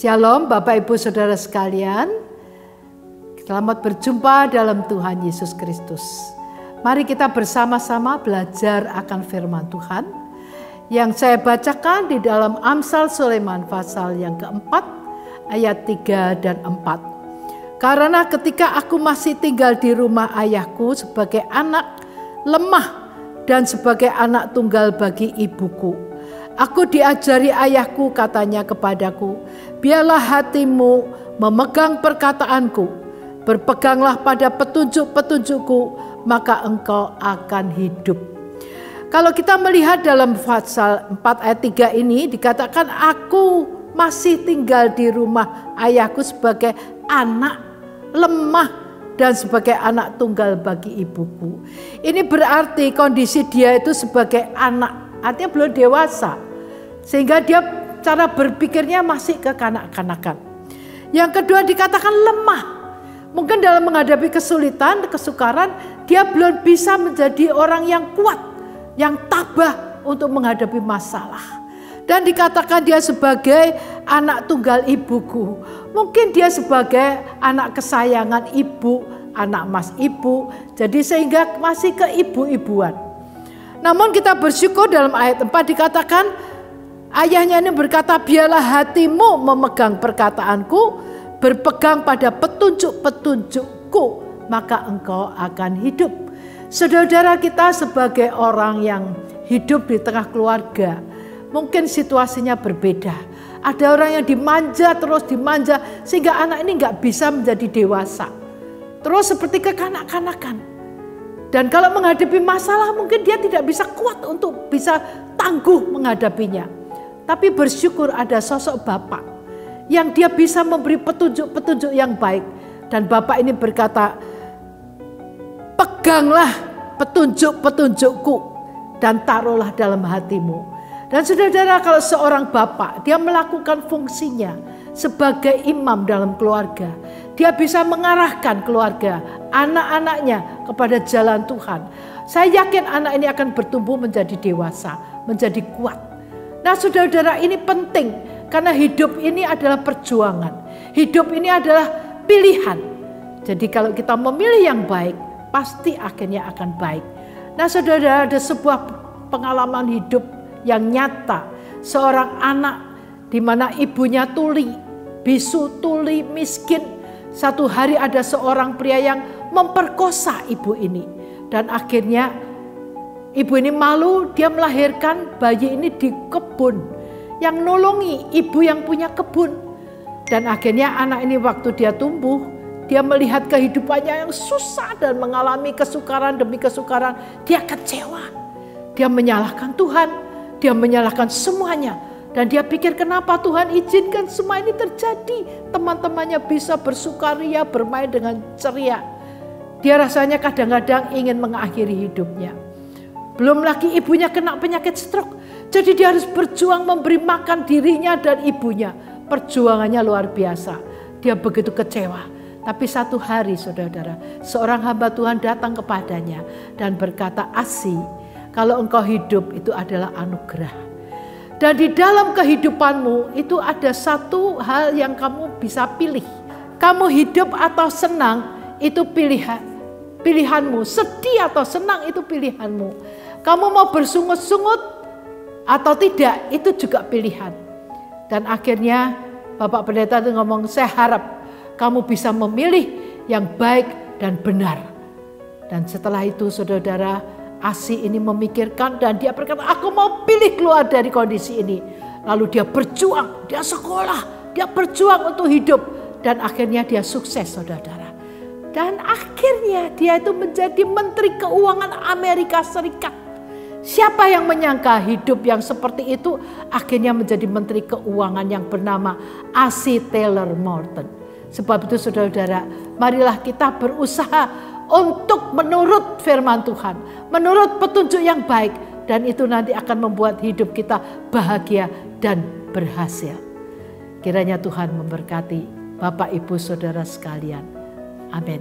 Shalom Bapak Ibu Saudara sekalian. Selamat berjumpa dalam Tuhan Yesus Kristus. Mari kita bersama-sama belajar akan firman Tuhan yang saya bacakan di dalam Amsal Sulaiman pasal yang keempat ayat 3 dan 4. Karena ketika aku masih tinggal di rumah ayahku sebagai anak lemah dan sebagai anak tunggal bagi ibuku, aku diajari ayahku, katanya kepadaku, biarlah hatimu memegang perkataanku, berpeganglah pada petunjuk-petunjukku, maka engkau akan hidup. Kalau kita melihat dalam pasal 4 ayat 3 ini dikatakan aku masih tinggal di rumah ayahku sebagai anak lemah dan sebagai anak tunggal bagi ibuku. Ini berarti kondisi dia itu sebagai anak, artinya belum dewasa. Sehingga dia cara berpikirnya masih kekanak-kanakan. Yang kedua dikatakan lemah. Mungkin dalam menghadapi kesulitan, kesukaran, dia belum bisa menjadi orang yang kuat, yang tabah untuk menghadapi masalah. Dan dikatakan dia sebagai anak tunggal ibuku. Mungkin dia sebagai anak kesayangan ibu, anak mas ibu. Jadi sehingga masih keibu-ibuan. Namun kita bersyukur dalam ayat 4 dikatakan, ayahnya ini berkata, biarlah hatimu memegang perkataanku, berpegang pada petunjuk-petunjukku, maka engkau akan hidup. Saudara-saudara, kita sebagai orang yang hidup di tengah keluarga, mungkin situasinya berbeda. Ada orang yang dimanja, terus dimanja, sehingga anak ini nggak bisa menjadi dewasa. Terus seperti kekanak-kanakan. Dan kalau menghadapi masalah mungkin dia tidak bisa kuat untuk bisa tangguh menghadapinya. Tapi bersyukur ada sosok Bapak yang dia bisa memberi petunjuk-petunjuk yang baik. Dan Bapak ini berkata, peganglah petunjuk-petunjukku dan taruhlah dalam hatimu. Dan saudara-saudara, kalau seorang Bapak dia melakukan fungsinya sebagai imam dalam keluarga, dia bisa mengarahkan keluarga, anak-anaknya kepada jalan Tuhan. Saya yakin anak ini akan bertumbuh menjadi dewasa, menjadi kuat. Nah saudara-saudara, ini penting karena hidup ini adalah perjuangan. Hidup ini adalah pilihan. Jadi kalau kita memilih yang baik, pasti akhirnya akan baik. Nah saudara-saudara, ada sebuah pengalaman hidup yang nyata. Seorang anak di mana ibunya tuli, bisu, tuli, miskin. Satu hari ada seorang pria yang memperkosa ibu ini. Dan akhirnya ibu ini malu, dia melahirkan bayi ini di kebun. Yang nolongi ibu yang punya kebun. Dan akhirnya anak ini waktu dia tumbuh, dia melihat kehidupannya yang susah dan mengalami kesukaran demi kesukaran. Dia kecewa. Dia menyalahkan Tuhan. Dia menyalahkan semuanya. Dan dia pikir kenapa Tuhan izinkan semua ini terjadi. Teman-temannya bisa bersukaria, bermain dengan ceria. Dia rasanya kadang-kadang ingin mengakhiri hidupnya. Belum lagi ibunya kena penyakit stroke. Jadi dia harus berjuang memberi makan dirinya dan ibunya. Perjuangannya luar biasa. Dia begitu kecewa. Tapi satu hari saudara-saudara, seorang hamba Tuhan datang kepadanya dan berkata, Asi, kalau engkau hidup itu adalah anugerah. Dan di dalam kehidupanmu itu ada satu hal yang kamu bisa pilih. Kamu hidup atau senang itu pilihanmu. Sedih atau senang itu pilihanmu. Kamu mau bersungut-sungut atau tidak, itu juga pilihan. Dan akhirnya Bapak Pendeta itu ngomong, saya harap kamu bisa memilih yang baik dan benar. Dan setelah itu saudara-saudara, Asi ini memikirkan dan dia berkata, aku mau pilih keluar dari kondisi ini. Lalu dia berjuang, dia sekolah, dia berjuang untuk hidup. Dan akhirnya dia sukses saudara-saudara. Dan akhirnya dia itu menjadi Menteri Keuangan Amerika Serikat. Siapa yang menyangka hidup yang seperti itu akhirnya menjadi Menteri Keuangan yang bernama Asi Taylor Morton. Sebab itu saudara-saudara, marilah kita berusaha untuk menurut firman Tuhan, menurut petunjuk yang baik. Dan itu nanti akan membuat hidup kita bahagia dan berhasil. Kiranya Tuhan memberkati Bapak Ibu Saudara sekalian. Amin.